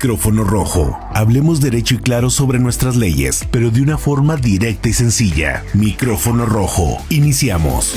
Micrófono rojo. Hablemos derecho y claro sobre nuestras leyes, pero de una forma directa y sencilla. Micrófono rojo. Iniciamos.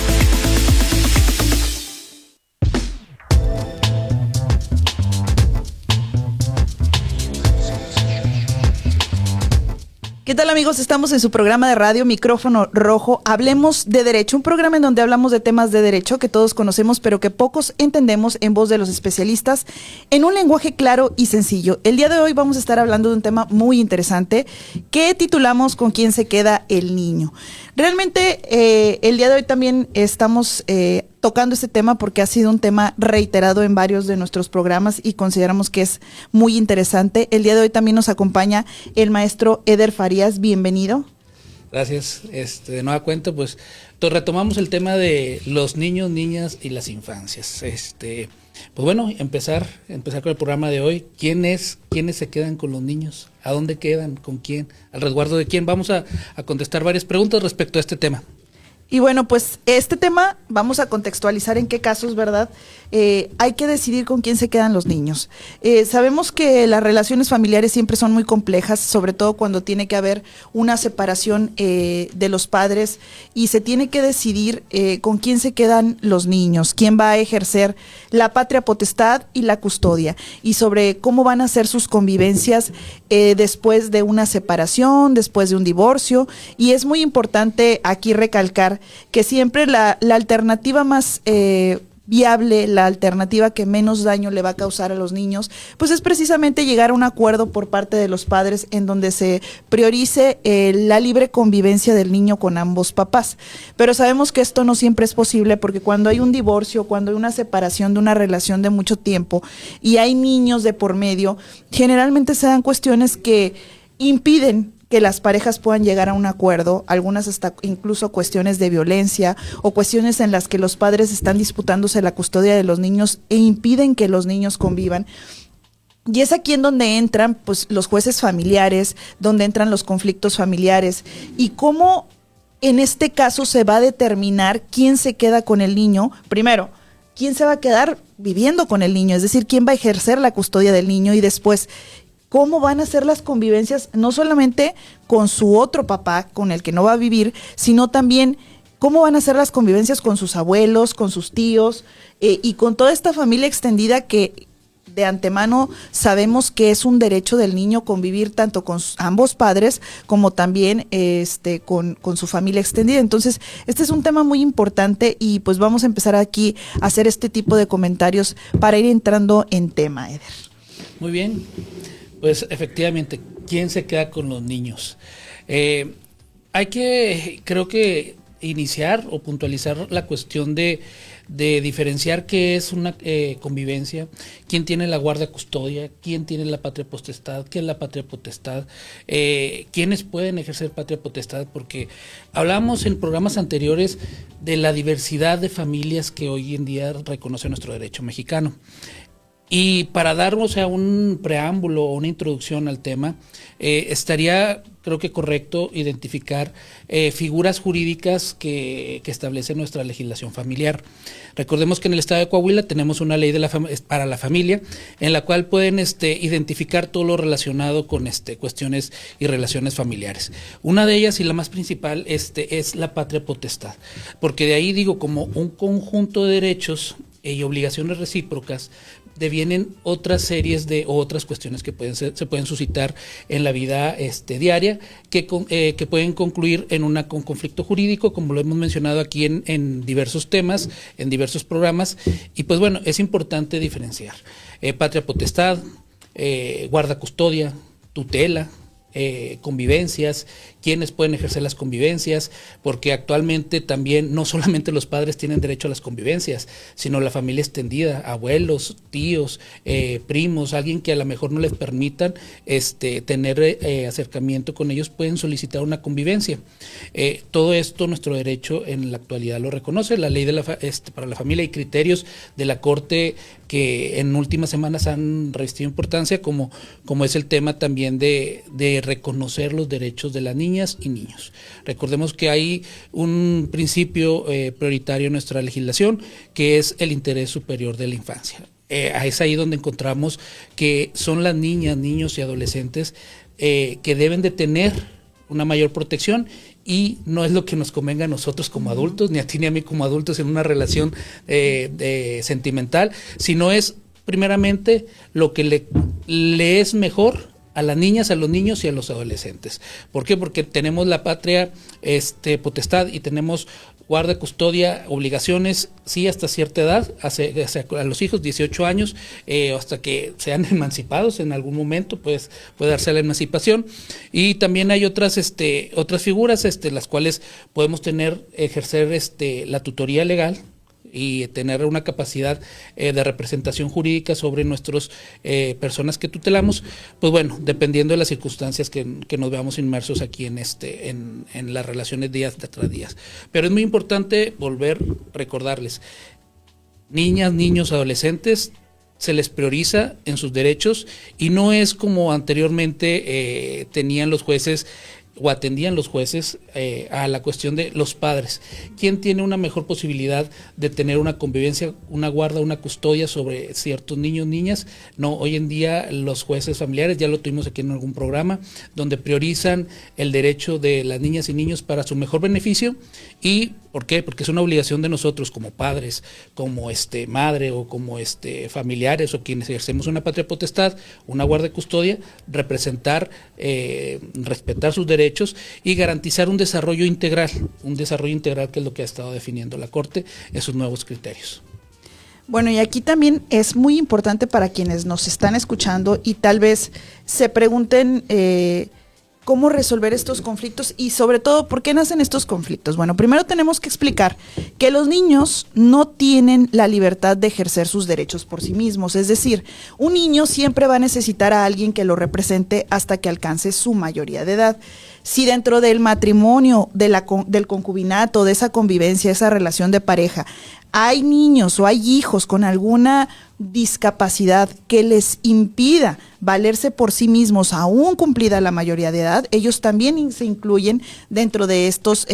¿Qué tal, amigos? Estamos en su programa de radio Micrófono Rojo. Hablemos de Derecho, un programa en donde hablamos de temas de derecho que todos conocemos, pero que pocos entendemos en voz de los especialistas, en un lenguaje claro y sencillo. El día de hoy vamos a estar hablando de un tema muy interesante que titulamos ¿Con quién se queda el niño? Realmente el día de hoy también estamos tocando este tema porque ha sido un tema reiterado en varios de nuestros programas y consideramos que es muy interesante. El día de hoy también nos acompaña el maestro Eder Farías. Bienvenido. Gracias. De nueva cuenta, pues retomamos el tema de los niños, niñas y las infancias. Pues bueno, empezar con el programa de hoy. ¿Quiénes se quedan con los niños? ¿A dónde quedan? ¿Con quién? ¿Al resguardo de quién? Vamos a contestar varias preguntas respecto a este tema. Y bueno, pues este tema vamos a contextualizar en qué casos, ¿verdad? Hay que decidir con quién se quedan los niños. Sabemos que las relaciones familiares siempre son muy complejas, sobre todo cuando tiene que haber una separación de los padres y se tiene que decidir con quién se quedan los niños, quién va a ejercer la patria potestad y la custodia, y sobre cómo van a ser sus convivencias después de una separación, después de un divorcio. Y es muy importante aquí recalcar que siempre la alternativa más viable, la alternativa que menos daño le va a causar a los niños, pues es precisamente llegar a un acuerdo por parte de los padres en donde se priorice la libre convivencia del niño con ambos papás. Pero sabemos que esto no siempre es posible porque cuando hay un divorcio, cuando hay una separación de una relación de mucho tiempo y hay niños de por medio, generalmente se dan cuestiones que impiden que las parejas puedan llegar a un acuerdo, algunas hasta incluso cuestiones de violencia o cuestiones en las que los padres están disputándose la custodia de los niños e impiden que los niños convivan. Y es aquí en donde entran pues los jueces familiares, donde entran los conflictos familiares y cómo en este caso se va a determinar quién se queda con el niño. Primero, quién se va a quedar viviendo con el niño, es decir, quién va a ejercer la custodia del niño, y después cómo van a ser las convivencias, no solamente con su otro papá, con el que no va a vivir, sino también cómo van a ser las convivencias con sus abuelos, con sus tíos y con toda esta familia extendida que de antemano sabemos que es un derecho del niño convivir tanto con ambos padres como también con su familia extendida. Entonces, este es un tema muy importante y pues vamos a empezar aquí a hacer este tipo de comentarios para ir entrando en tema, Eder. Muy bien. Pues efectivamente, ¿quién se queda con los niños? Hay que, creo que, iniciar o puntualizar la cuestión de diferenciar qué es una convivencia, quién tiene la guardia custodia, quién tiene la patria potestad, qué es la patria potestad, quiénes pueden ejercer patria potestad, porque hablamos en programas anteriores de la diversidad de familias que hoy en día reconoce nuestro derecho mexicano. Y para dar, un preámbulo o una introducción al tema, estaría, creo que correcto, identificar figuras jurídicas que establece nuestra legislación familiar. Recordemos que en el estado de Coahuila tenemos una ley para la familia, en la cual pueden identificar todo lo relacionado con cuestiones y relaciones familiares. Una de ellas, y la más principal, es la patria potestad, porque de ahí digo, como un conjunto de derechos y obligaciones recíprocas, devienen otras series de otras cuestiones que se pueden suscitar en la vida diaria que pueden concluir en un conflicto jurídico, como lo hemos mencionado aquí en diversos temas, en diversos programas. Y pues bueno, es importante diferenciar patria potestad, guarda custodia, tutela, convivencias, quiénes pueden ejercer las convivencias, porque actualmente también no solamente los padres tienen derecho a las convivencias, sino la familia extendida, abuelos, tíos, primos, alguien que a lo mejor no les permitan tener acercamiento con ellos, pueden solicitar una convivencia. Todo esto nuestro derecho en la actualidad lo reconoce, la ley para la familia y criterios de la Corte que en últimas semanas han revestido importancia, como es el tema también de reconocer los derechos de las niñas y niños. Recordemos que hay un principio prioritario en nuestra legislación, que es el interés superior de la infancia. es ahí donde encontramos que son las niñas, niños y adolescentes que deben de tener una mayor protección, y no es lo que nos convenga a nosotros como adultos, ni a ti ni a mí como adultos en una relación sentimental, sino es primeramente lo que le es mejor a las niñas, a los niños y a los adolescentes. ¿Por qué? Porque tenemos la patria potestad y tenemos guarda, custodia, obligaciones, sí, hasta cierta edad, a los hijos, 18 años, hasta que sean emancipados en algún momento, pues puede darse la emancipación. Y también hay otras figuras, las cuales podemos ejercer la tutoría legal y tener una capacidad de representación jurídica sobre nuestras personas que tutelamos, pues bueno, dependiendo de las circunstancias que nos veamos inmersos aquí en las relaciones días tras días. Pero es muy importante recordarles, niñas, niños, adolescentes, se les prioriza en sus derechos, y no es como anteriormente tenían los jueces o atendían los jueces a la cuestión de los padres. ¿Quién tiene una mejor posibilidad de tener una convivencia, una guarda, una custodia sobre ciertos niños, niñas? No, hoy en día los jueces familiares, ya lo tuvimos aquí en algún programa, donde priorizan el derecho de las niñas y niños para su mejor beneficio. ¿Y por qué? Porque es una obligación de nosotros como padres, como madre o como familiares o quienes ejercemos una patria potestad, una guarda y custodia, representar, respetar sus derechos y garantizar un desarrollo integral que es lo que ha estado definiendo la Corte en sus nuevos criterios. Bueno, y aquí también es muy importante para quienes nos están escuchando y tal vez se pregunten cómo resolver estos conflictos y sobre todo por qué nacen estos conflictos. Bueno, primero tenemos que explicar que los niños no tienen la libertad de ejercer sus derechos por sí mismos, es decir, un niño siempre va a necesitar a alguien que lo represente hasta que alcance su mayoría de edad. Si dentro del matrimonio, del concubinato, de esa convivencia, esa relación de pareja, hay niños o hay hijos con alguna discapacidad que les impida valerse por sí mismos aún cumplida la mayoría de edad, ellos también se incluyen dentro de estos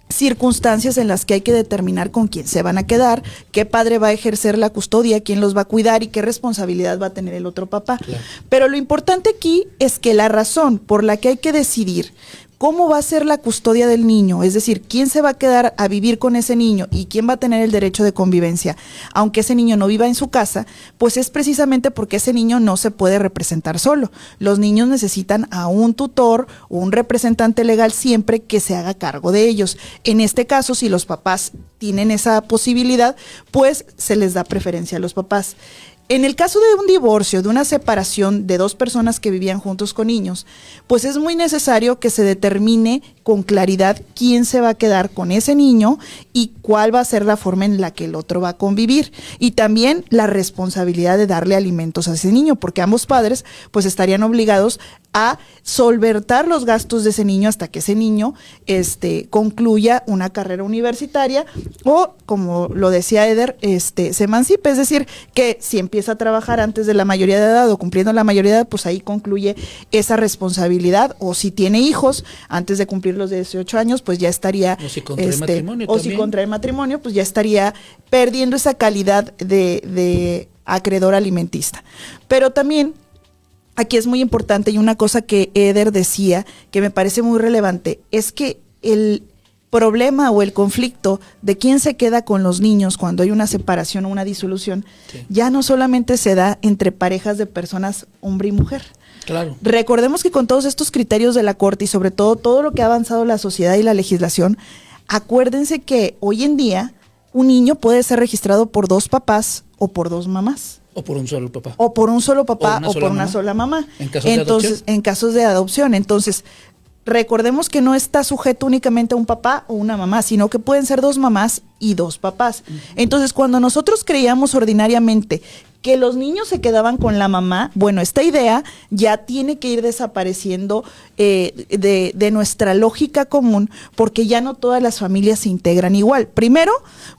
circunstancias en las que hay que determinar con quién se van a quedar, qué padre va a ejercer la custodia, quién los va a cuidar y qué responsabilidad va a tener el otro papá. Claro. Pero lo importante aquí es que la razón por la que hay que decidir cómo va a ser la custodia del niño, es decir, quién se va a quedar a vivir con ese niño y quién va a tener el derecho de convivencia, aunque ese niño no viva en su casa, pues es precisamente porque ese niño no se puede representar solo. Los niños necesitan a un tutor o un representante legal siempre que se haga cargo de ellos. En este caso, si los papás tienen esa posibilidad, pues se les da preferencia a los papás. En el caso de un divorcio, de una separación de dos personas que vivían juntos con niños, pues es muy necesario que se determine con claridad quién se va a quedar con ese niño y cuál va a ser la forma en la que el otro va a convivir. Y también la responsabilidad de darle alimentos a ese niño, porque ambos padres pues estarían obligados a solventar los gastos de ese niño hasta que ese niño concluya una carrera universitaria o, como lo decía Eder, se emancipe. Es decir, que si empieza a trabajar antes de la mayoría de edad o cumpliendo la mayoría de edad, pues ahí concluye esa responsabilidad. O si tiene hijos antes de cumplir los 18 años, pues ya estaría, o si contrae matrimonio, pues ya estaría perdiendo esa calidad de acreedor alimentista. Pero también aquí es muy importante, y una cosa que Eder decía que me parece muy relevante, es que el problema o el conflicto de quién se queda con los niños cuando hay una separación o una disolución, sí, ya no solamente se da entre parejas de personas hombre y mujer. Claro. Recordemos que con todos estos criterios de la Corte y sobre todo lo que ha avanzado la sociedad y la legislación, acuérdense que hoy en día un niño puede ser registrado por dos papás o por dos mamás. O por un solo papá. O por un solo papá o por una sola mamá. En casos de adopción. Entonces, recordemos que no está sujeto únicamente a un papá o una mamá, sino que pueden ser dos mamás y dos papás. Entonces, cuando nosotros creíamos ordinariamente que los niños se quedaban con la mamá. Bueno, esta idea ya tiene que ir desapareciendo de nuestra lógica común, porque ya no todas las familias se integran igual. Primero,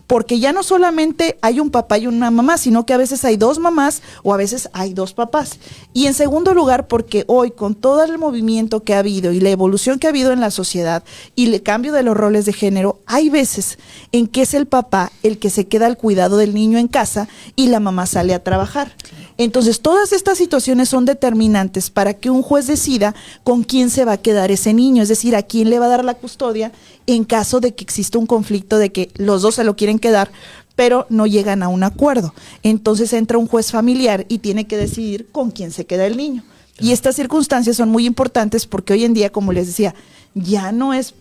porque ya no solamente hay un papá y una mamá, sino que a veces hay dos mamás o a veces hay dos papás. Y en segundo lugar, porque hoy con todo el movimiento que ha habido y la evolución que ha habido en la sociedad y el cambio de los roles de género, hay veces en que es el papá el que se queda al cuidado del niño en casa y la mamá sale a trabajar. Entonces, todas estas situaciones son determinantes para que un juez decida con quién se va a quedar ese niño, es decir, a quién le va a dar la custodia en caso de que exista un conflicto de que los dos se lo quieren quedar, pero no llegan a un acuerdo. Entonces entra un juez familiar y tiene que decidir con quién se queda el niño. Y estas circunstancias son muy importantes porque hoy en día, como les decía, ya no es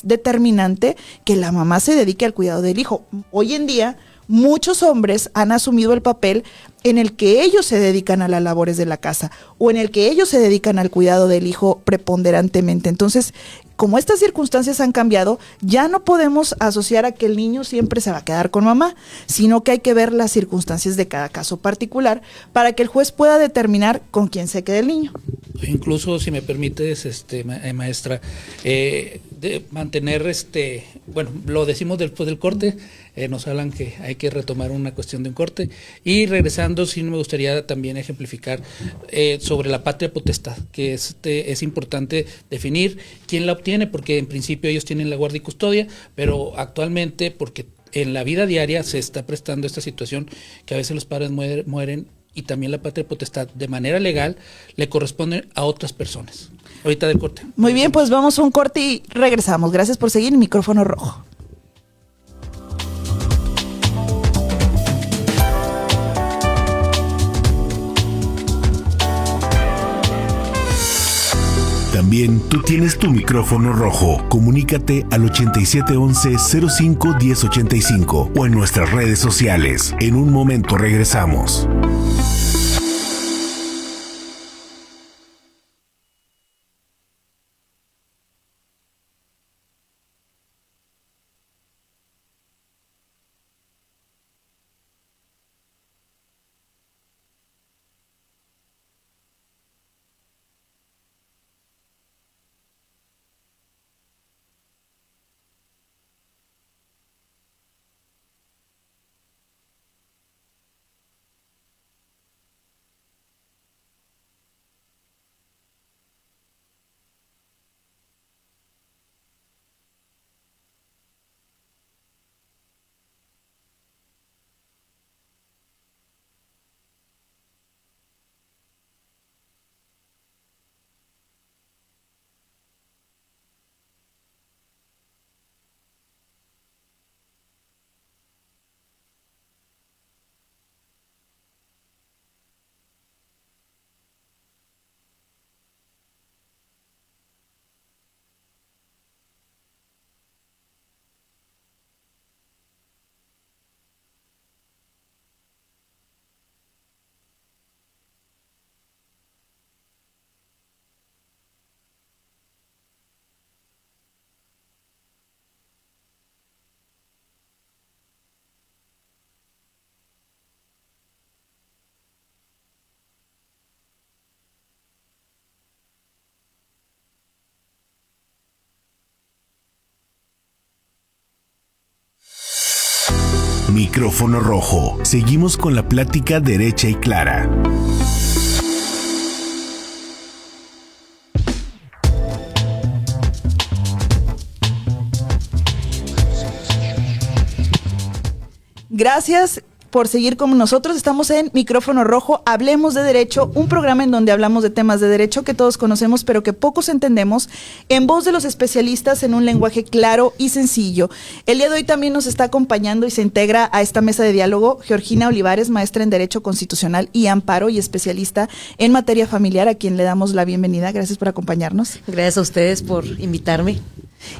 determinante que la mamá se dedique al cuidado del hijo. Hoy en día, muchos hombres han asumido el papel en el que ellos se dedican a las labores de la casa o en el que ellos se dedican al cuidado del hijo preponderantemente. Entonces, como estas circunstancias han cambiado, ya no podemos asociar a que el niño siempre se va a quedar con mamá, sino que hay que ver las circunstancias de cada caso particular para que el juez pueda determinar con quién se quede el niño. Incluso, si me permites, maestra, de mantener, bueno, lo decimos después del corte, nos hablan que hay que retomar una cuestión de un corte, y regresando, sí me gustaría también ejemplificar sobre la patria potestad, que es importante definir quién la obtiene, porque en principio ellos tienen la guardia y custodia, pero actualmente, porque en la vida diaria se está prestando esta situación que a veces los padres mueren y también la patria potestad de manera legal le corresponde a otras personas. Ahorita del corte. Muy bien, pues vamos a un corte y regresamos. Gracias por seguir Micrófono Rojo. También tú tienes tu micrófono rojo. Comunícate al 8711-051085 o en nuestras redes sociales. En un momento regresamos. Micrófono rojo. Seguimos con la plática derecha y clara. Gracias por seguir con nosotros. Estamos en Micrófono Rojo, Hablemos de Derecho, un programa en donde hablamos de temas de derecho que todos conocemos, pero que pocos entendemos, en voz de los especialistas en un lenguaje claro y sencillo. El día de hoy también nos está acompañando y se integra a esta mesa de diálogo Georgina Olivares, maestra en Derecho Constitucional y Amparo y especialista en materia familiar, a quien le damos la bienvenida. Gracias por acompañarnos. Gracias a ustedes por invitarme.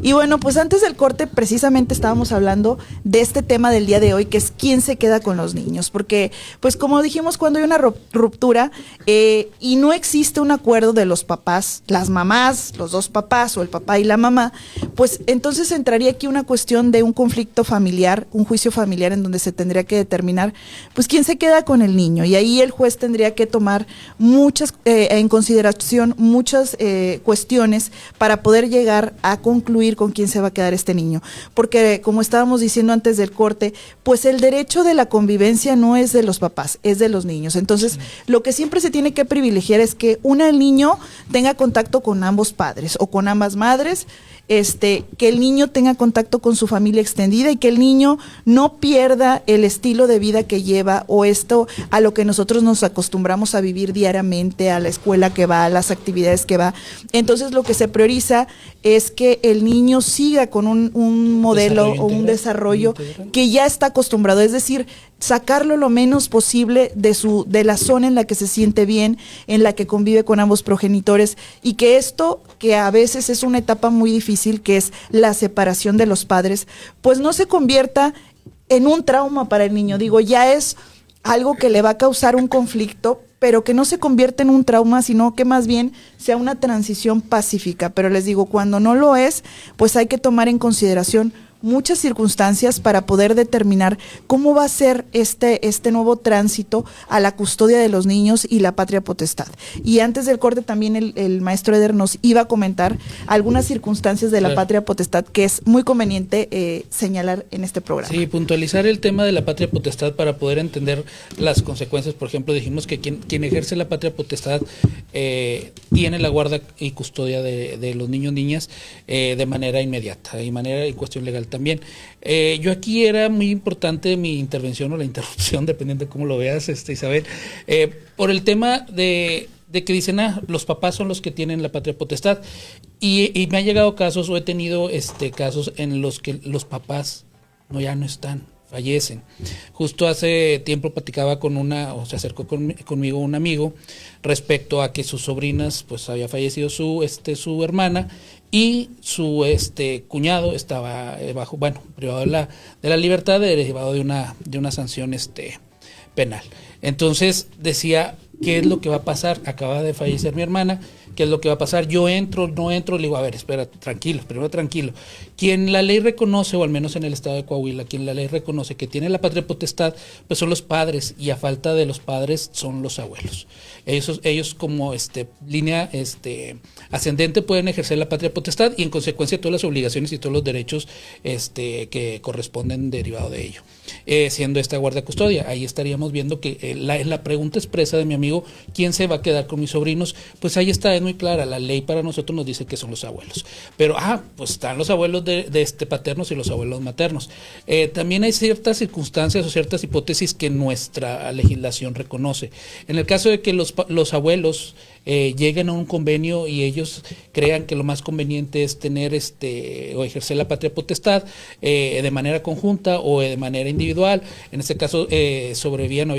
Y bueno, pues antes del corte precisamente estábamos hablando de este tema del día de hoy, que es quién se queda con los niños, porque pues como dijimos, cuando hay una ruptura y no existe un acuerdo de los papás, las mamás, los dos papás o el papá y la mamá, pues entonces entraría aquí una cuestión de un conflicto familiar, un juicio familiar en donde se tendría que determinar pues quién se queda con el niño, y ahí el juez tendría que tomar en consideración muchas cuestiones para poder llegar a concluir con quién se va a quedar este niño, porque como estábamos diciendo antes del corte, pues el derecho de la convivencia no es de los papás, es de los niños. Entonces, lo que siempre se tiene que privilegiar es que el niño tenga contacto con ambos padres o con ambas madres, que el niño tenga contacto con su familia extendida y que el niño no pierda el estilo de vida que lleva o esto a lo que nosotros nos acostumbramos a vivir diariamente, a la escuela que va, a las actividades que va. Entonces lo que se prioriza es que el niño siga con un modelo o un desarrollo que ya está acostumbrado, es decir, sacarlo lo menos posible de la zona en la que se siente bien, en la que convive con ambos progenitores, y que esto, que a veces es una etapa muy difícil, que es la separación de los padres, pues no se convierta en un trauma para el niño. Digo, ya es algo que le va a causar un conflicto, pero que no se convierta en un trauma, sino que más bien sea una transición pacífica. Pero les digo, cuando no lo es, pues hay que tomar en consideración muchas circunstancias para poder determinar cómo va a ser este nuevo tránsito a la custodia de los niños y la patria potestad. Y antes del corte también el maestro Eder nos iba a comentar algunas circunstancias de la patria potestad que es muy conveniente señalar en este programa. Sí, puntualizar el tema de la patria potestad para poder entender las consecuencias. Por ejemplo, dijimos que quien ejerce la patria potestad tiene la guarda y custodia de los niños, niñas de manera inmediata y cuestión legal también. Yo aquí era muy importante mi intervención o la interrupción, dependiendo de cómo lo veas, Isabel, por el tema de que dicen, los papás son los que tienen la patria potestad, y me han llegado casos, o he tenido casos en los que los papás ya no están, fallecen. Justo hace tiempo platicaba se acercó conmigo un amigo respecto a que sus sobrinas, pues había fallecido su hermana, y su cuñado estaba privado de la libertad, derivado de una sanción penal. Entonces decía, ¿qué es lo que va a pasar? Acaba de fallecer mi hermana, ¿qué es lo que va a pasar? Yo entro, no entro, le digo, a ver, espera, primero tranquilo. Quien la ley reconoce, o al menos en el estado de Coahuila, quien la ley reconoce que tiene la patria potestad, pues son los padres, y a falta de los padres son los abuelos. Ellos como línea ascendente pueden ejercer la patria potestad y en consecuencia todas las obligaciones y todos los derechos que corresponden derivado de ello. Siendo esta guardia custodia, ahí estaríamos viendo que la pregunta expresa de mi amigo, ¿quién se va a quedar con mis sobrinos? Pues ahí está, es muy clara, la ley para nosotros nos dice que son los abuelos. Pero, pues están los abuelos de paternos y los abuelos maternos. También hay ciertas circunstancias o ciertas hipótesis que nuestra legislación reconoce. En el caso de que los abuelos lleguen a un convenio y ellos crean que lo más conveniente es tener o ejercer la patria potestad de manera conjunta o de manera individual. En este caso le sobrevivían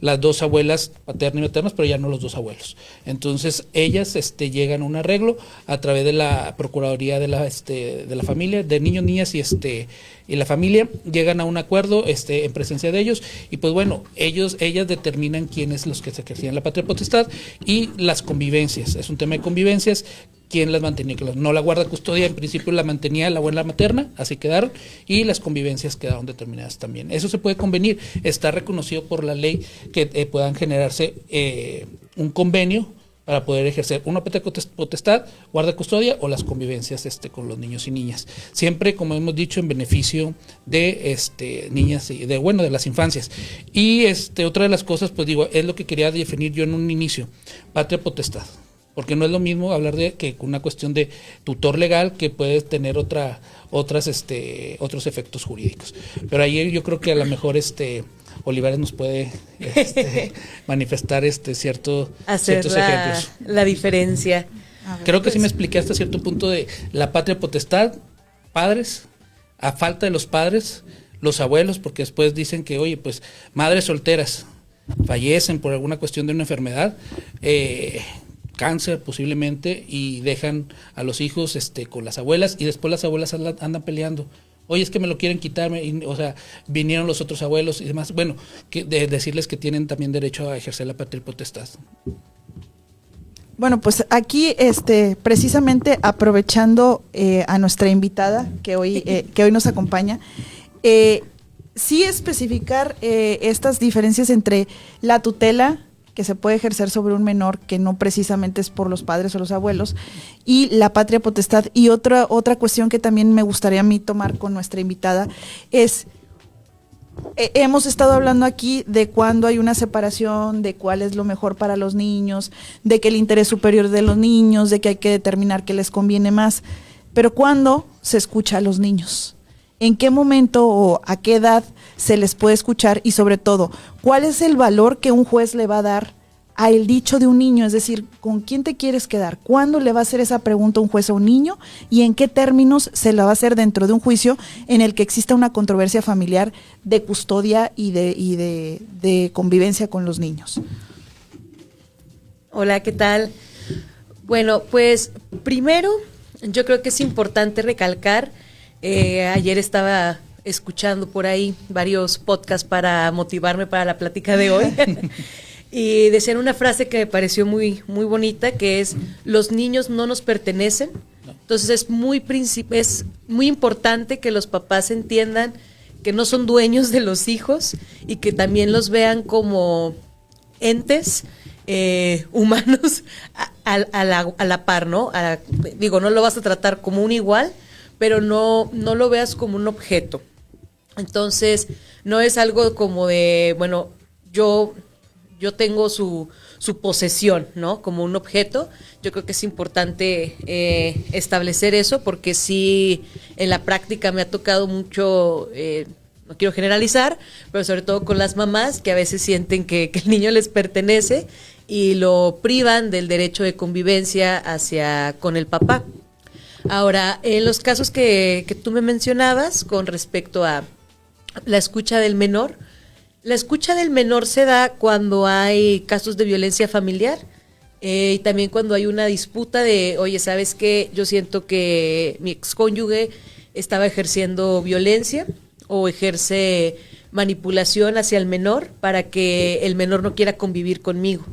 las dos abuelas paternas y maternas, pero ya no los dos abuelos. Entonces ellas llegan a un arreglo a través de la Procuraduría de la familia, de niños, niñas y la familia, llegan a un acuerdo en presencia de ellos, y pues bueno, ellas determinan quiénes los que se ejercían la patria potestad y las convivencias. Es un tema de convivencias, quién las mantenía, no la guarda custodia, en principio la mantenía la abuela materna, así quedaron, y las convivencias quedaron determinadas también. Eso se puede convenir, está reconocido por la ley que puedan generarse un convenio para poder ejercer una patria potestad, guarda custodia o las convivencias con los niños y niñas. Siempre, como hemos dicho, en beneficio de niñas y de las infancias. Y otra de las cosas, pues digo, es lo que quería definir yo en un inicio, patria potestad. Porque no es lo mismo hablar que una cuestión de tutor legal que puede tener otros efectos jurídicos. Pero ahí yo creo que a lo mejor Olivares nos puede manifestar ciertos ejemplos. La diferencia. Creo que sí me expliqué hasta cierto punto de la patria potestad, padres, a falta de los padres, los abuelos, porque después dicen que, oye, pues madres solteras fallecen por alguna cuestión de una enfermedad, cáncer posiblemente, y dejan a los hijos con las abuelas, y después las abuelas andan peleando. Oye, es que me lo quieren quitarme, o sea, vinieron los otros abuelos y demás. Bueno, decirles que tienen también derecho a ejercer la patria potestad. Bueno, pues aquí, precisamente aprovechando a nuestra invitada que hoy nos acompaña, sí especificar estas diferencias entre la tutela que se puede ejercer sobre un menor, que no precisamente es por los padres o los abuelos, y la patria potestad. Y otra cuestión que también me gustaría a mí tomar con nuestra invitada es, hemos estado hablando aquí de cuándo hay una separación, de cuál es lo mejor para los niños, de que el interés superior de los niños, de que hay que determinar qué les conviene más, pero ¿cuándo se escucha a los niños? ¿En qué momento o a qué edad se les puede escuchar? Y sobre todo, ¿cuál es el valor que un juez le va a dar al dicho de un niño? Es decir, ¿con quién te quieres quedar? ¿Cuándo le va a hacer esa pregunta un juez a un niño? ¿Y en qué términos se la va a hacer dentro de un juicio en el que exista una controversia familiar de custodia y de convivencia con los niños? Hola, ¿qué tal? Bueno, pues primero yo creo que es importante recalcar, ayer estaba escuchando por ahí varios podcasts para motivarme para la plática de hoy y decían una frase que me pareció muy, muy bonita, que es: los niños no nos pertenecen. Entonces es muy importante que los papás entiendan que no son dueños de los hijos y que también los vean como entes humanos a la par, ¿no? Digo, no lo vas a tratar como un igual, pero no lo veas como un objeto. Entonces, no es algo como de, bueno, yo tengo su posesión, ¿no? Como un objeto. Yo creo que es importante establecer eso, porque sí, en la práctica me ha tocado mucho, no quiero generalizar, pero sobre todo con las mamás, que a veces sienten que el niño les pertenece y lo privan del derecho de convivencia con el papá. Ahora, en los casos que tú me mencionabas con respecto a la escucha del menor, la escucha del menor se da cuando hay casos de violencia familiar y también cuando hay una disputa de, oye, ¿sabes qué? Yo siento que mi excónyuge estaba ejerciendo violencia o ejerce manipulación hacia el menor para que el menor no quiera convivir conmigo.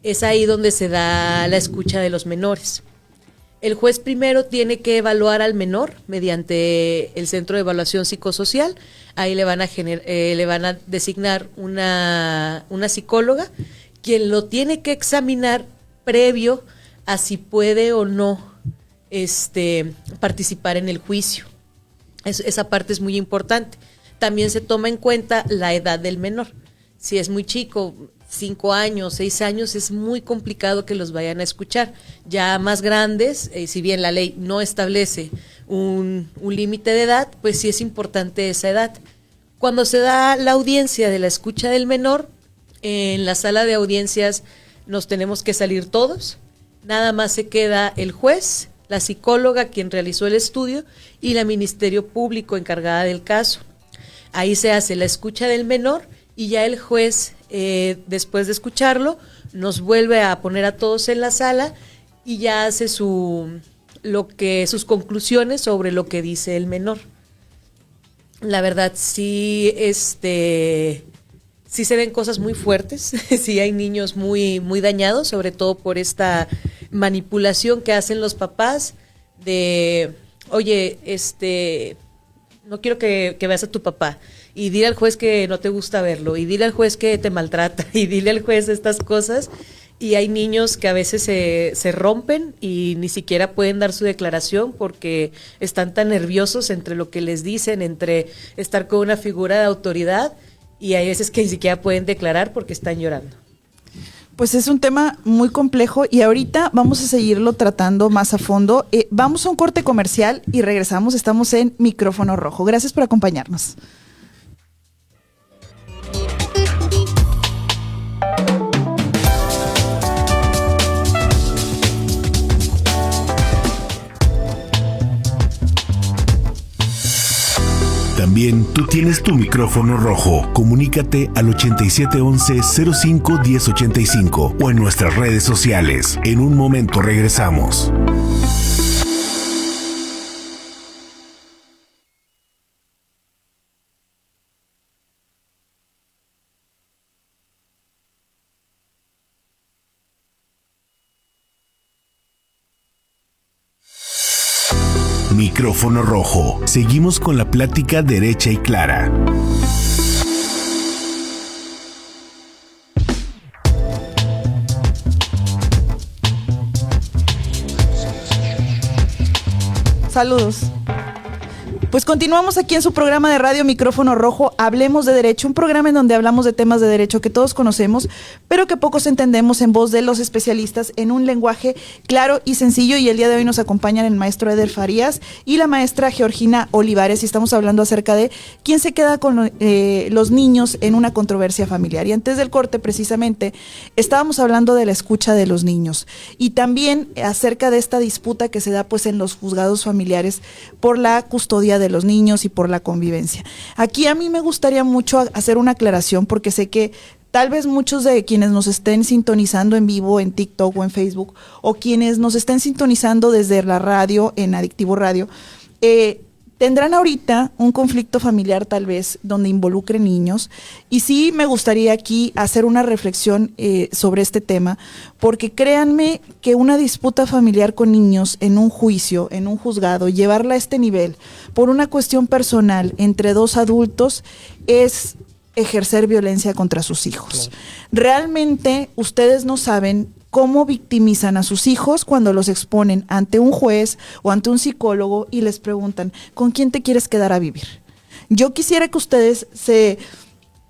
Es ahí donde se da la escucha de los menores. El juez primero tiene que evaluar al menor mediante el Centro de Evaluación Psicosocial. Ahí le van a designar una psicóloga, quien lo tiene que examinar previo a si puede o no participar en el juicio. Esa parte es muy importante. También se toma en cuenta la edad del menor. Si es muy chico, 5 años, 6 años, es muy complicado que los vayan a escuchar. Ya más grandes, si bien la ley no establece un límite de edad, pues sí es importante esa edad. Cuando se da la audiencia de la escucha del menor, en la sala de audiencias nos tenemos que salir todos, nada más se queda el juez, la psicóloga quien realizó el estudio y la Ministerio Público encargada del caso. Ahí se hace la escucha del menor y ya el juez, después de escucharlo, nos vuelve a poner a todos en la sala y ya hace sus conclusiones sobre lo que dice el menor. La verdad, sí se ven cosas muy fuertes, sí hay niños muy, muy dañados, sobre todo por esta manipulación que hacen los papás de, oye, no quiero que veas a tu papá, y dile al juez que no te gusta verlo, y dile al juez que te maltrata, y dile al juez estas cosas, y hay niños que a veces se rompen y ni siquiera pueden dar su declaración porque están tan nerviosos entre lo que les dicen, entre estar con una figura de autoridad, y hay veces que ni siquiera pueden declarar porque están llorando. Pues es un tema muy complejo y ahorita vamos a seguirlo tratando más a fondo. Vamos a un corte comercial y regresamos. Estamos en Micrófono Rojo. Gracias por acompañarnos. También tú tienes tu micrófono rojo. Comunícate al 8711-051085 o en nuestras redes sociales. En un momento regresamos. Micrófono rojo. Seguimos con la plática derecha y clara. Saludos. Pues continuamos aquí en su programa de radio Micrófono Rojo, Hablemos de Derecho, un programa en donde hablamos de temas de derecho que todos conocemos, pero que pocos entendemos en voz de los especialistas en un lenguaje claro y sencillo. Y el día de hoy nos acompañan el maestro Eder Farías y la maestra Georgina Olivares, y estamos hablando acerca de quién se queda con los niños en una controversia familiar. Y antes del corte, precisamente, estábamos hablando de la escucha de los niños y también acerca de esta disputa que se da pues en los juzgados familiares por la custodia de los niños y por la convivencia. Aquí a mí me gustaría mucho hacer una aclaración, porque sé que tal vez muchos de quienes nos estén sintonizando en vivo en TikTok o en Facebook, o quienes nos estén sintonizando desde la radio, en Adictivo Radio, tendrán ahorita un conflicto familiar tal vez donde involucre niños, y sí me gustaría aquí hacer una reflexión sobre este tema, porque créanme que una disputa familiar con niños en un juicio, en un juzgado, llevarla a este nivel por una cuestión personal entre dos adultos es ejercer violencia contra sus hijos. Claro. Realmente ustedes no saben cómo victimizan a sus hijos cuando los exponen ante un juez o ante un psicólogo y les preguntan, ¿con quién te quieres quedar a vivir? Yo quisiera que ustedes se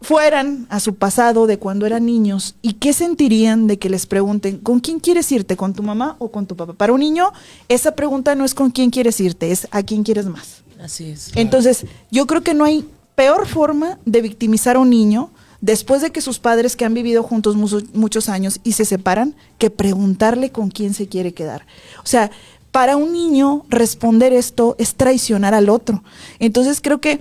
fueran a su pasado de cuando eran niños y qué sentirían de que les pregunten, ¿con quién quieres irte? ¿Con tu mamá o con tu papá? Para un niño, esa pregunta no es con quién quieres irte, es a quién quieres más. Así es. Entonces, yo creo que no hay peor forma de victimizar a un niño después de que sus padres, que han vivido juntos muchos años y se separan, que preguntarle con quién se quiere quedar. O sea, para un niño responder esto es traicionar al otro. Entonces creo que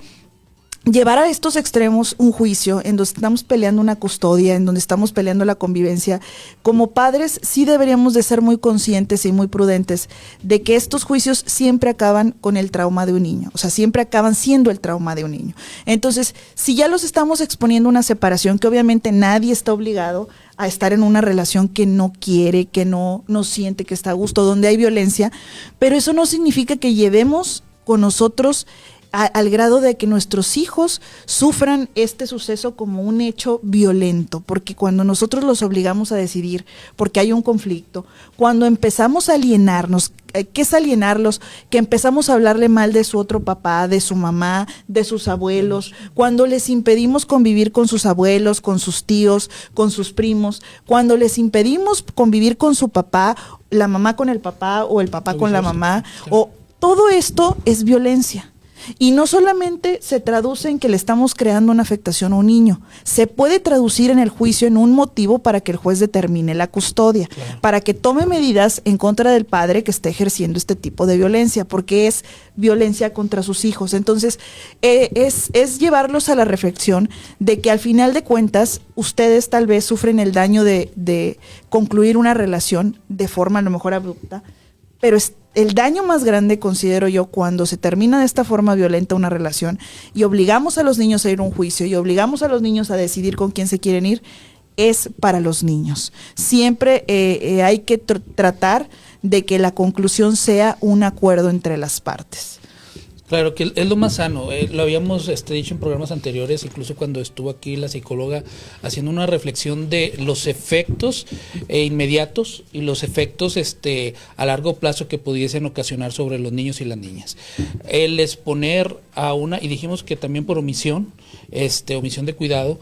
llevar a estos extremos un juicio en donde estamos peleando una custodia, en donde estamos peleando la convivencia, como padres sí deberíamos de ser muy conscientes y muy prudentes de que estos juicios siempre acaban con el trauma de un niño, o sea, siempre acaban siendo el trauma de un niño. Entonces, si ya los estamos exponiendo a una separación, que obviamente nadie está obligado a estar en una relación que no quiere, que no siente que está a gusto, donde hay violencia, pero eso no significa que llevemos con nosotros al grado de que nuestros hijos sufran este suceso como un hecho violento, porque cuando nosotros los obligamos a decidir, porque hay un conflicto, cuando empezamos a alienarnos, ¿qué es alienarlos? Que empezamos a hablarle mal de su otro papá, de su mamá, de sus abuelos, cuando les impedimos convivir con sus abuelos, con sus tíos, con sus primos, cuando les impedimos convivir con su papá, la mamá con el papá o el papá con la mamá, o todo esto es violencia. Y no solamente se traduce en que le estamos creando una afectación a un niño, se puede traducir en el juicio en un motivo para que el juez determine la custodia, claro, para que tome medidas en contra del padre que esté ejerciendo este tipo de violencia, porque es violencia contra sus hijos. Entonces, es llevarlos a la reflexión de que al final de cuentas, ustedes tal vez sufren el daño de concluir una relación de forma a lo mejor abrupta, pero el daño más grande, considero yo, cuando se termina de esta forma violenta una relación y obligamos a los niños a ir a un juicio y obligamos a los niños a decidir con quién se quieren ir, es para los niños. Siempre hay que tratar de que la conclusión sea un acuerdo entre las partes. Claro, que es lo más sano. Lo habíamos dicho en programas anteriores, incluso cuando estuvo aquí la psicóloga haciendo una reflexión de los efectos inmediatos y los efectos a largo plazo que pudiesen ocasionar sobre los niños y las niñas. El exponer a una, y dijimos que también por omisión de cuidado,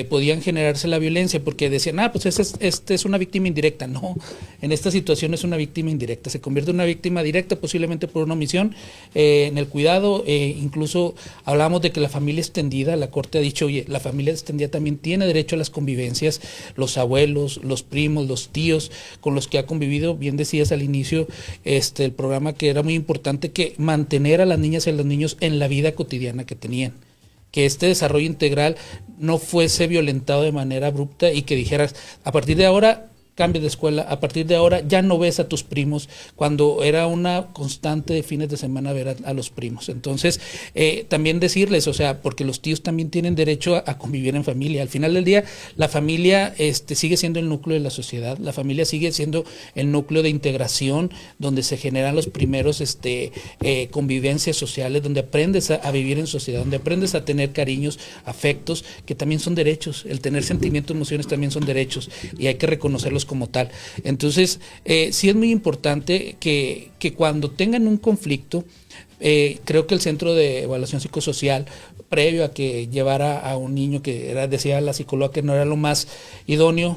podían generarse la violencia, porque decían, pues es una víctima indirecta. No, en esta situación es una víctima indirecta, se convierte en una víctima directa posiblemente por una omisión, en el el cuidado, incluso hablamos de que la familia extendida, la Corte ha dicho, oye, la familia extendida también tiene derecho a las convivencias, los abuelos, los primos, los tíos con los que ha convivido. Bien decías al inicio el programa que era muy importante que mantener a las niñas y a los niños en la vida cotidiana que tenían, que este desarrollo integral no fuese violentado de manera abrupta y que dijeras, a partir de ahora cambies de escuela, a partir de ahora ya no ves a tus primos, cuando era una constante de fines de semana ver a los primos. Entonces, también decirles, o sea, porque los tíos también tienen derecho a convivir en familia. Al final del día, la familia sigue siendo el núcleo de la sociedad, la familia sigue siendo el núcleo de integración, donde se generan los primeros convivencias sociales, donde aprendes a vivir en sociedad, donde aprendes a tener cariños, afectos, que también son derechos. El tener sentimientos, emociones también son derechos y hay que reconocerlos como tal. Entonces, sí es muy importante que cuando tengan un conflicto, creo que el Centro de Evaluación Psicosocial, previo a que llevara a un niño que decía la psicóloga que no era lo más idóneo,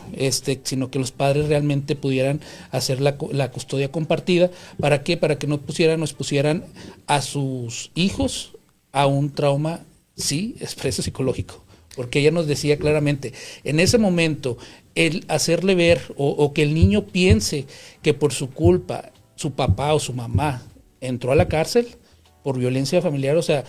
sino que los padres realmente pudieran hacer la custodia compartida. ¿Para qué? Para que no expusieran a sus hijos a un trauma, sí, expreso psicológico. Porque ella nos decía claramente, en ese momento, el hacerle ver o que el niño piense que por su culpa su papá o su mamá entró a la cárcel por violencia familiar, o sea,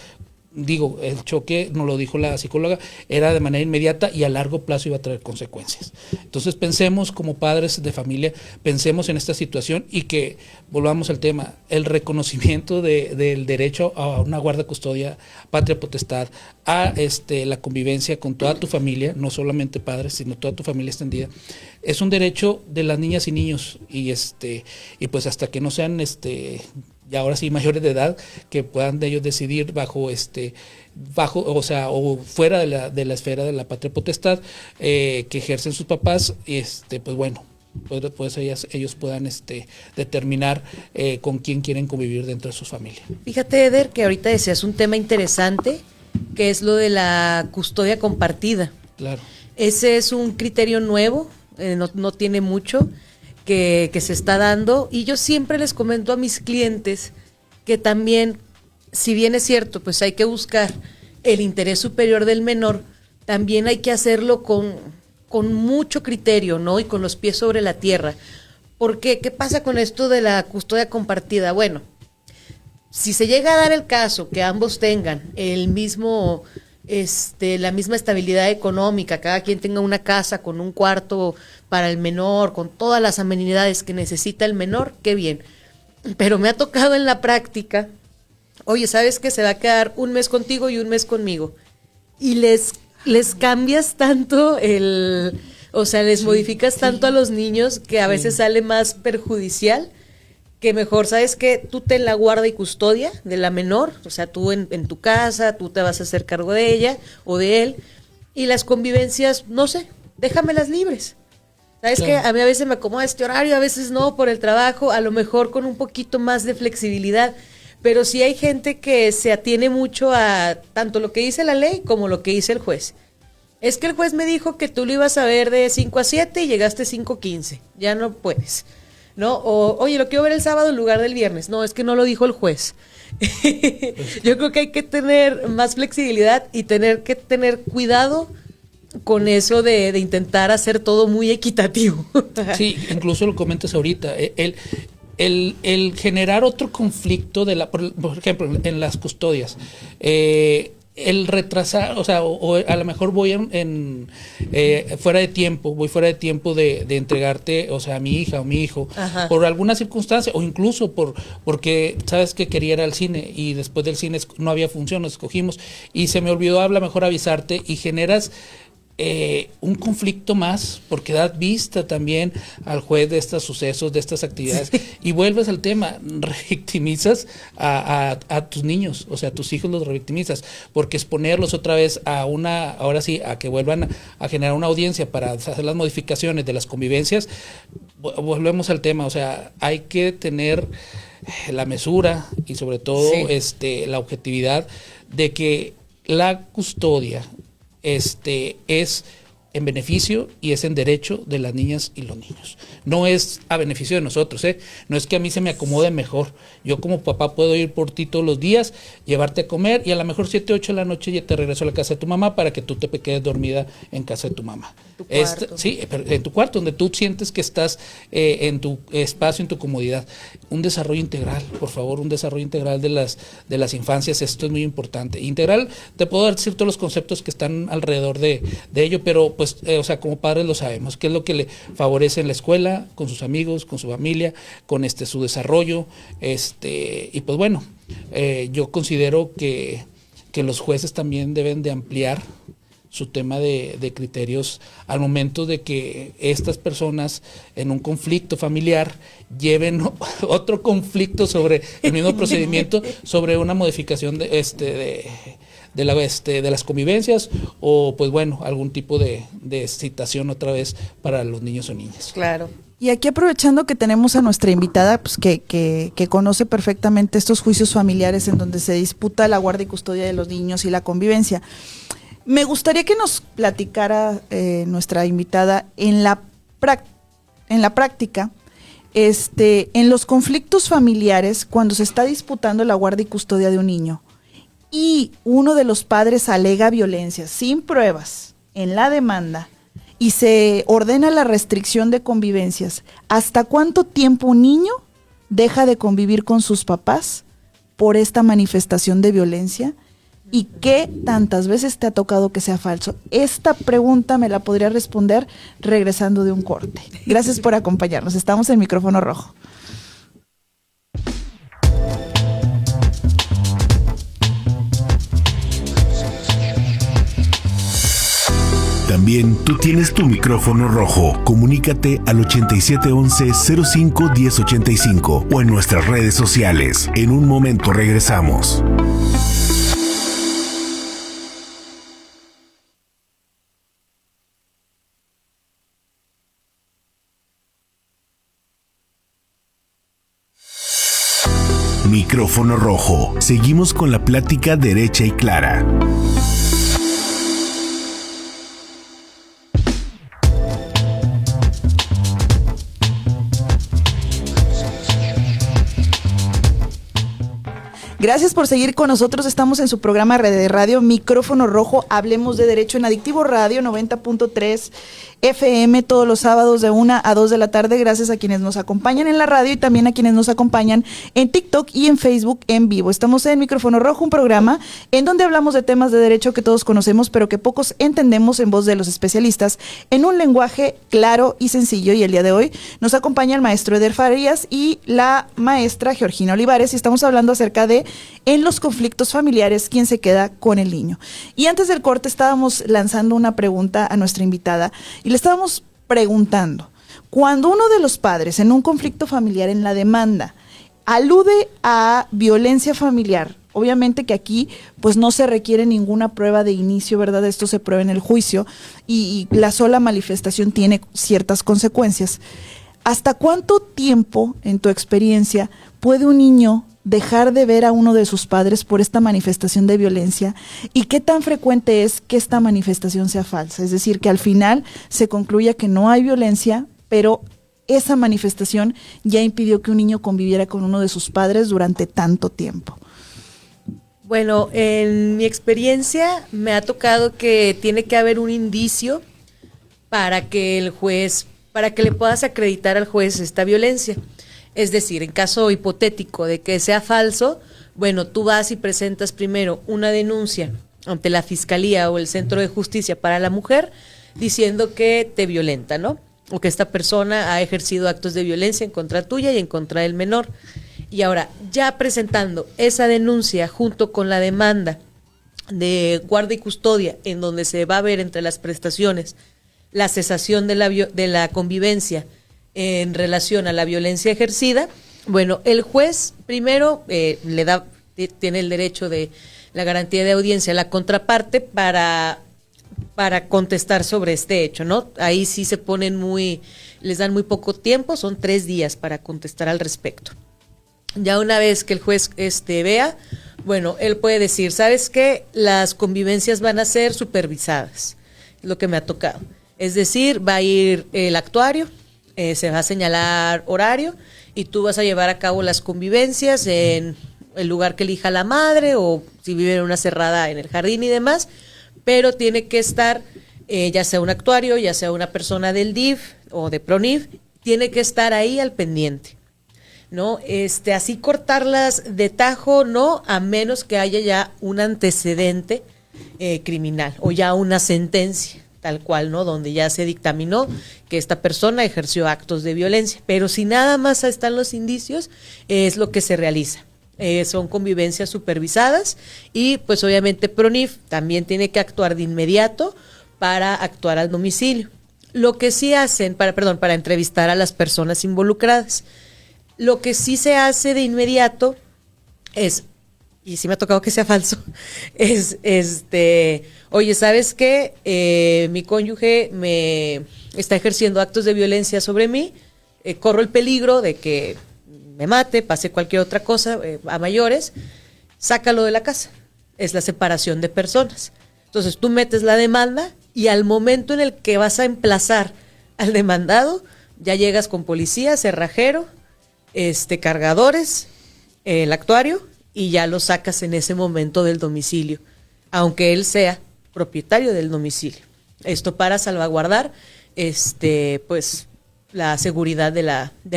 digo, el choque, nos lo dijo la psicóloga, era de manera inmediata y a largo plazo iba a traer consecuencias. Entonces pensemos como padres de familia, pensemos en esta situación y que volvamos al tema, el reconocimiento del derecho a una guarda custodia, patria potestad, a la convivencia con toda tu familia, no solamente padres, sino toda tu familia extendida, es un derecho de las niñas y niños y pues hasta que no sean y ahora sí mayores de edad, que puedan de ellos decidir bajo o sea, o fuera de la esfera de la patria potestad que ejercen sus papás, pues bueno, pues ellos puedan determinar con quién quieren convivir dentro de su familia. Fíjate, Eder, que ahorita decías un tema interesante, que es lo de la custodia compartida. Claro. Ese es un criterio nuevo, no tiene mucho, que se está dando, y yo siempre les comento a mis clientes que también, si bien es cierto, pues hay que buscar el interés superior del menor, también hay que hacerlo con mucho criterio, ¿no? Y con los pies sobre la tierra. Porque, ¿qué pasa con esto de la custodia compartida? Bueno, si se llega a dar el caso que ambos tengan el mismo la misma estabilidad económica, cada quien tenga una casa con un cuarto para el menor, con todas las amenidades que necesita el menor, qué bien. Pero me ha tocado en la práctica, oye, ¿sabes que se va a quedar un mes contigo y un mes conmigo? Y les cambias tanto les modificas tanto a los niños que a veces sale más perjudicial, que mejor, ¿sabes qué? Tú ten la guarda y custodia de la menor, o sea, tú en tu casa, tú te vas a hacer cargo de ella o de él, y las convivencias, no sé, déjamelas libres. ¿Sabes qué? A mí a veces me acomoda este horario, a veces no, por el trabajo, a lo mejor con un poquito más de flexibilidad, pero sí hay gente que se atiene mucho a tanto lo que dice la ley como lo que dice el juez. Es que el juez me dijo que tú lo ibas a ver de 5 a 7 y llegaste 5:15, ya no puedes. ¿No? O, oye, lo quiero ver el sábado en lugar del viernes. No, es que no lo dijo el juez. Yo creo que hay que tener más flexibilidad y tener que tener cuidado con eso de intentar hacer todo muy equitativo. Sí, incluso lo comentas ahorita. El generar otro conflicto por ejemplo, en las custodias. El retrasar, o sea, o a lo mejor voy fuera de tiempo de entregarte, o sea, a mi hija o mi hijo, ajá, por alguna circunstancia, o incluso porque sabes que quería ir al cine y después del cine no había función, nos escogimos y se me olvidó a lo mejor avisarte y generas un conflicto más, porque das vista también al juez de estos sucesos, de estas actividades, sí, y vuelves al tema, revictimizas a tus niños, o sea, a tus hijos los revictimizas, porque exponerlos otra vez ahora sí, a que vuelvan a generar una audiencia para hacer las modificaciones de las convivencias, volvemos al tema, o sea, hay que tener la mesura y sobre todo la objetividad de que la custodia es en beneficio y es en derecho de las niñas y los niños. No es a beneficio de nosotros, no es que a mí se me acomode mejor. Yo como papá puedo ir por ti todos los días, llevarte a comer y a lo mejor 7, 8 de la noche ya te regreso a la casa de tu mamá para que tú te quedes dormida en casa de tu mamá. Sí, en tu cuarto, donde tú sientes que estás en tu espacio, en tu comodidad. Un desarrollo integral, por favor, un desarrollo integral de las infancias, esto es muy importante. Integral, te puedo decir todos los conceptos que están alrededor de ello, pero pues, como padres lo sabemos, qué es lo que le favorece en la escuela, con sus amigos, con su familia, con su desarrollo, y pues bueno, yo considero que los jueces también deben de ampliar su tema de criterios al momento de que estas personas en un conflicto familiar lleven otro conflicto sobre el mismo procedimiento, sobre una modificación de las convivencias o pues bueno, algún tipo de citación otra vez para los niños o niñas. Claro. Y aquí aprovechando que tenemos a nuestra invitada, pues que conoce perfectamente estos juicios familiares en donde se disputa la guardia y custodia de los niños y la convivencia, me gustaría que nos platicara nuestra invitada en la práctica, en los conflictos familiares, cuando se está disputando la guardia y custodia de un niño y uno de los padres alega violencia sin pruebas en la demanda y se ordena la restricción de convivencias, ¿hasta cuánto tiempo un niño deja de convivir con sus papás por esta manifestación de violencia? ¿Y qué tantas veces te ha tocado que sea falso? Esta pregunta me la podría responder regresando de un corte. Gracias por acompañarnos. Estamos en Micrófono Rojo. También tú tienes tu micrófono rojo. Comunícate al 8711-051085 o en nuestras redes sociales. En un momento regresamos. Micrófono rojo. Seguimos con la plática derecha y clara. Gracias por seguir con nosotros. Estamos en su programa Red de Radio Micrófono Rojo. Hablemos de Derecho en Adictivo Radio 90.3 FM todos los sábados de 1 a 2 de la tarde. Gracias a quienes nos acompañan en la radio y también a quienes nos acompañan en TikTok y en Facebook en vivo. Estamos en Micrófono Rojo, un programa en donde hablamos de temas de derecho que todos conocemos, pero que pocos entendemos en voz de los especialistas en un lenguaje claro y sencillo. Y el día de hoy nos acompaña el maestro Eder Farías y la maestra Georgina Olivares y estamos hablando acerca de en los conflictos familiares, ¿quién se queda con el niño? Y antes del corte estábamos lanzando una pregunta a nuestra invitada y le estábamos preguntando, cuando uno de los padres en un conflicto familiar en la demanda alude a violencia familiar, obviamente que aquí pues no se requiere ninguna prueba de inicio, ¿verdad? Esto se prueba en el juicio y la sola manifestación tiene ciertas consecuencias. ¿Hasta cuánto tiempo, en tu experiencia, puede un niño dejar de ver a uno de sus padres por esta manifestación de violencia? ¿Y qué tan frecuente es que esta manifestación sea falsa? Es decir, que al final se concluya que no hay violencia, pero esa manifestación ya impidió que un niño conviviera con uno de sus padres durante tanto tiempo. Bueno, en mi experiencia me ha tocado que tiene que haber un indicio para que el juez, para que le puedas acreditar al juez esta violencia. Es decir, en caso hipotético de que sea falso, bueno, tú vas y presentas primero una denuncia ante la Fiscalía o el Centro de Justicia para la Mujer diciendo que te violenta, ¿no? O que esta persona ha ejercido actos de violencia en contra tuya y en contra del menor. Y ahora, ya presentando esa denuncia junto con la demanda de guardia y custodia, en donde se va a ver entre las prestaciones la cesación de la convivencia en relación a la violencia ejercida, bueno, el juez primero tiene el derecho de la garantía de audiencia a la contraparte para contestar sobre este hecho, ¿no? Ahí sí se ponen les dan muy poco tiempo, son 3 días para contestar al respecto. Ya una vez que el juez vea, bueno, él puede decir, ¿sabes qué? Las convivencias van a ser supervisadas, es lo que me ha tocado. Es decir, va a ir el actuario, se va a señalar horario y tú vas a llevar a cabo las convivencias en el lugar que elija la madre o si vive en una cerrada en el jardín y demás, pero tiene que estar ya sea un actuario, ya sea una persona del DIF o de PRONIF, tiene que estar ahí al pendiente, ¿no? Así cortarlas de tajo, no, a menos que haya ya un antecedente criminal o ya una sentencia, tal cual, ¿no? Donde ya se dictaminó que esta persona ejerció actos de violencia, pero si nada más están los indicios, es lo que se realiza. Son convivencias supervisadas y pues obviamente PRONIF también tiene que actuar de inmediato para actuar al domicilio. Lo que sí hacen, para entrevistar a las personas involucradas. Lo que sí se hace de inmediato es, y sí me ha tocado que sea falso, es oye, ¿sabes qué? Mi cónyuge me está ejerciendo actos de violencia sobre mí, corro el peligro de que me mate, pase cualquier otra cosa a mayores, sácalo de la casa. Es la separación de personas. Entonces tú metes la demanda y al momento en el que vas a emplazar al demandado, ya llegas con policía, cerrajero, cargadores, el actuario, y ya lo sacas en ese momento del domicilio, aunque él sea propietario del domicilio. Esto para salvaguardar pues la seguridad de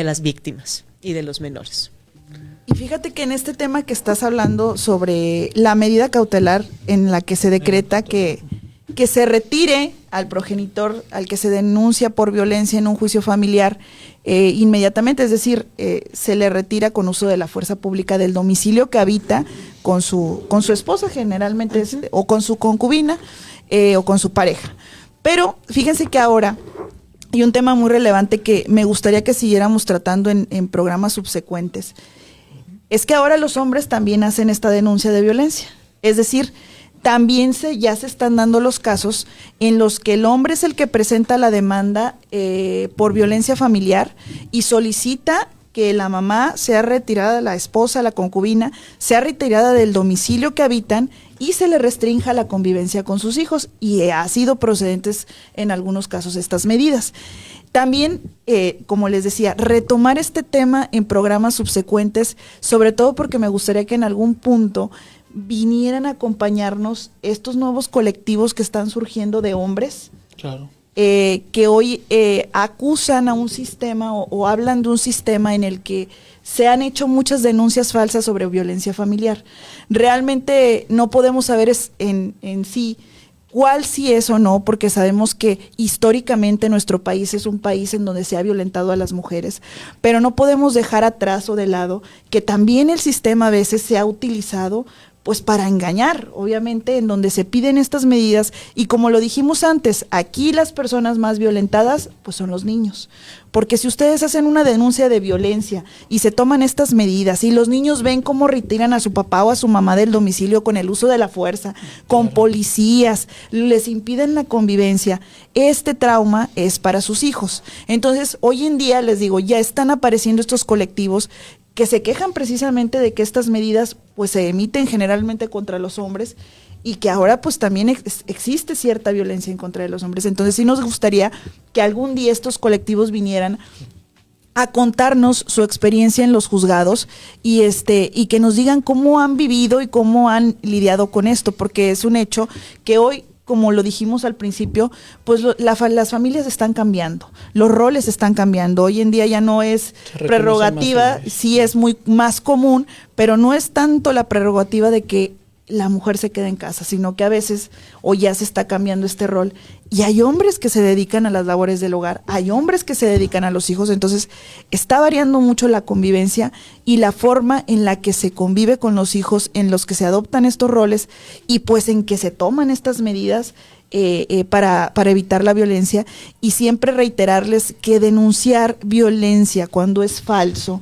las víctimas y de los menores. Y fíjate que en este tema que estás hablando sobre la medida cautelar en la que se decreta que se retire al progenitor, al que se denuncia por violencia en un juicio familiar, inmediatamente, es decir, se le retira con uso de la fuerza pública del domicilio que habita con su esposa generalmente, o con su concubina, o con su pareja. Pero fíjense que ahora hay un tema muy relevante que me gustaría que siguiéramos tratando en programas subsecuentes. Es que ahora los hombres también hacen esta denuncia de violencia. Es decir, también ya se están dando los casos en los que el hombre es el que presenta la demanda por violencia familiar y solicita que la mamá sea retirada, la esposa, la concubina, sea retirada del domicilio que habitan y se le restrinja la convivencia con sus hijos. Y ha sido procedentes en algunos casos estas medidas. También, como les decía, retomar este tema en programas subsecuentes, sobre todo porque me gustaría que en algún punto vinieran a acompañarnos estos nuevos colectivos que están surgiendo de hombres, claro, que hoy acusan a un sistema o hablan de un sistema en el que se han hecho muchas denuncias falsas sobre violencia familiar. Realmente no podemos saber en sí cuál sí es o no, porque sabemos que históricamente nuestro país es un país en donde se ha violentado a las mujeres, pero no podemos dejar atrás o de lado que también el sistema a veces se ha utilizado pues para engañar, obviamente, en donde se piden estas medidas, y como lo dijimos antes, aquí las personas más violentadas pues son los niños, porque si ustedes hacen una denuncia de violencia y se toman estas medidas y los niños ven cómo retiran a su papá o a su mamá del domicilio con el uso de la fuerza, con policías, les impiden la convivencia, este trauma es para sus hijos. Entonces, hoy en día, les digo, ya están apareciendo estos colectivos que se quejan precisamente de que estas medidas pues se emiten generalmente contra los hombres y que ahora pues también existe cierta violencia en contra de los hombres. Entonces sí nos gustaría que algún día estos colectivos vinieran a contarnos su experiencia en los juzgados y que nos digan cómo han vivido y cómo han lidiado con esto, porque es un hecho que hoy, como lo dijimos al principio, pues las familias están cambiando, los roles están cambiando. Hoy en día ya no es prerrogativa, sí es muy más común, pero no es tanto la prerrogativa de que la mujer se quede en casa, sino que a veces hoy ya se está cambiando este rol. Y hay hombres que se dedican a las labores del hogar, hay hombres que se dedican a los hijos, entonces está variando mucho la convivencia y la forma en la que se convive con los hijos, en los que se adoptan estos roles y pues en que se toman estas medidas para evitar la violencia. Y siempre reiterarles que denunciar violencia cuando es falso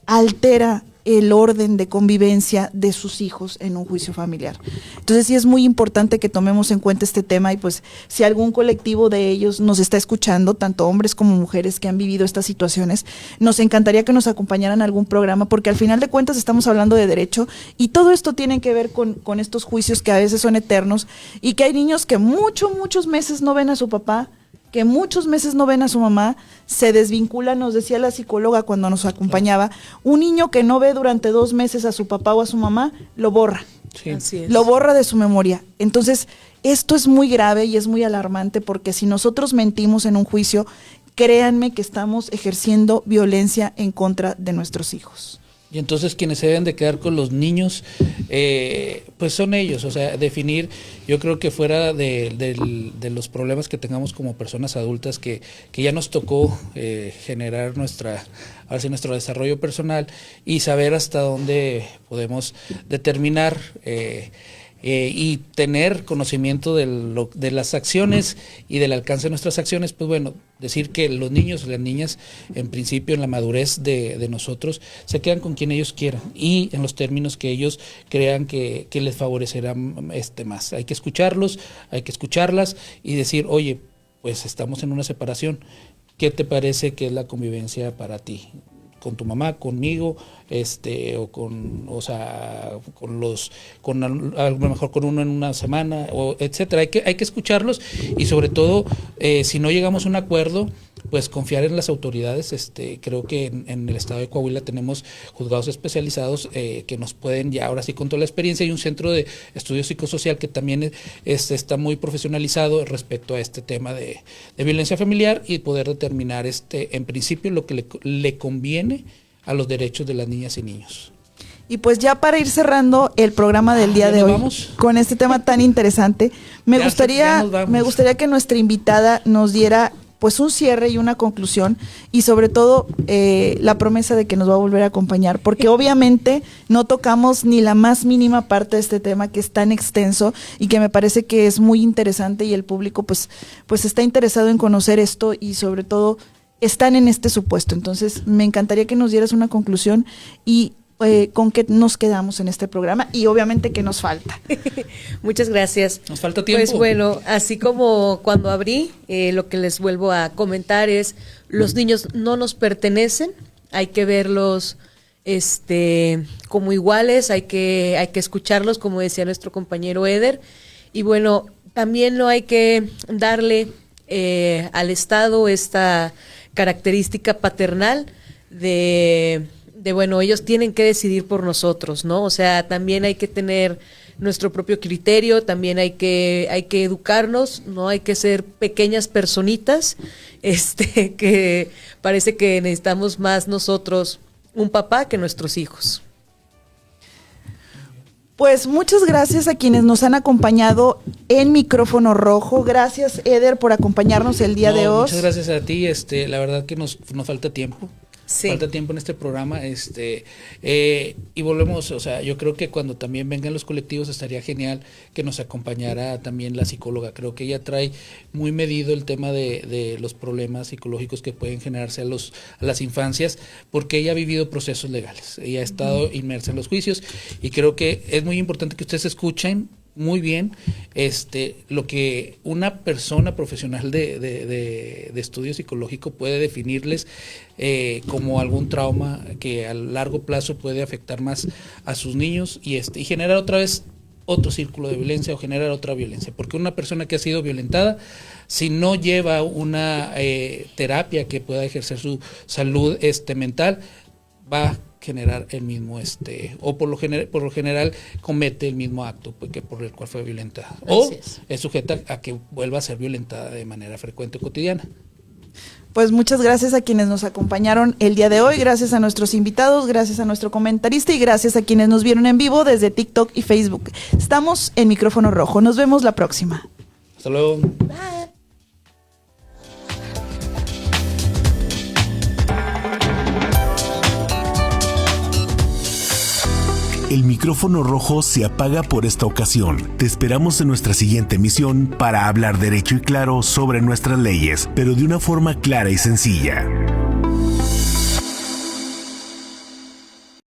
altera el orden de convivencia de sus hijos en un juicio familiar. Entonces sí es muy importante que tomemos en cuenta este tema y pues si algún colectivo de ellos nos está escuchando, tanto hombres como mujeres que han vivido estas situaciones, nos encantaría que nos acompañaran a algún programa, porque al final de cuentas estamos hablando de derecho y todo esto tiene que ver con estos juicios que a veces son eternos y que hay niños que muchos meses no ven a su papá, que muchos meses no ven a su mamá, se desvincula, nos decía la psicóloga cuando nos acompañaba, un niño que no ve durante 2 meses a su papá o a su mamá, lo borra. Sí. Así es. Lo borra de su memoria. Entonces, esto es muy grave y es muy alarmante porque si nosotros mentimos en un juicio, créanme que estamos ejerciendo violencia en contra de nuestros hijos. Y entonces quienes se deben de quedar con los niños, pues son ellos, o sea, definir, yo creo que fuera de los problemas que tengamos como personas adultas, que ya nos tocó generar nuestro desarrollo personal y saber hasta dónde podemos determinar y tener conocimiento de las acciones y del alcance de nuestras acciones, pues bueno, decir que los niños y las niñas, en principio, en la madurez de nosotros, se quedan con quien ellos quieran y en los términos que ellos crean que les favorecerá más. Hay que escucharlos, hay que escucharlas y decir, oye, pues estamos en una separación, ¿qué te parece que es la convivencia para ti? Con tu mamá, conmigo, a lo mejor con uno en una semana, o etcétera. Hay que escucharlos y sobre todo, si no llegamos a un acuerdo, pues confiar en las autoridades. Creo que en el estado de Coahuila tenemos juzgados especializados que nos pueden, ya ahora sí con toda la experiencia, y un centro de estudio psicosocial que también está muy profesionalizado respecto a este tema de violencia familiar y poder determinar en principio lo que le conviene a los derechos de las niñas y niños. Y pues ya para ir cerrando el programa del día de hoy, con este tema tan interesante, me gustaría que nuestra invitada nos diera pues un cierre y una conclusión y sobre todo la promesa de que nos va a volver a acompañar, porque obviamente no tocamos ni la más mínima parte de este tema que es tan extenso y que me parece que es muy interesante y el público pues está interesado en conocer esto y sobre todo están en este supuesto. Entonces me encantaría que nos dieras una conclusión y con qué nos quedamos en este programa y obviamente qué nos falta. Muchas gracias. Nos falta tiempo. Pues bueno, así como cuando abrí, lo que les vuelvo a comentar es, los niños no nos pertenecen, hay que verlos como iguales, hay que escucharlos, como decía nuestro compañero Eder, y bueno, también no hay que darle al Estado esta característica paternal de bueno, ellos tienen que decidir por nosotros, ¿no? O sea, también hay que tener nuestro propio criterio, también hay que educarnos, no hay que ser pequeñas personitas, que parece que necesitamos más nosotros un papá que nuestros hijos. Pues muchas gracias a quienes nos han acompañado en Micrófono Rojo. Gracias, Eder, por acompañarnos el día de hoy. Muchas gracias a ti. La verdad que nos falta tiempo. Sí. Falta tiempo en este programa, y volvemos, o sea, yo creo que cuando también vengan los colectivos estaría genial que nos acompañara también la psicóloga. Creo que ella trae muy medido el tema de los problemas psicológicos que pueden generarse a las infancias, porque ella ha vivido procesos legales, ella ha estado inmersa en los juicios y creo que es muy importante que ustedes escuchen muy bien lo que una persona profesional de estudio psicológico puede definirles como algún trauma que a largo plazo puede afectar más a sus niños y generar otra vez otro círculo de violencia o generar otra violencia, porque una persona que ha sido violentada, si no lleva una terapia que pueda ejercer su salud mental, va a generar el mismo o por lo general comete el mismo acto porque por el cual fue violentada o es sujeta a que vuelva a ser violentada de manera frecuente o cotidiana. Pues muchas gracias a quienes nos acompañaron el día de hoy, gracias a nuestros invitados, gracias a nuestro comentarista y gracias a quienes nos vieron en vivo desde TikTok y Facebook. Estamos en Micrófono Rojo, nos vemos la próxima. Hasta luego. Bye. El micrófono rojo se apaga por esta ocasión. Te esperamos en nuestra siguiente emisión para hablar derecho y claro sobre nuestras leyes, pero de una forma clara y sencilla.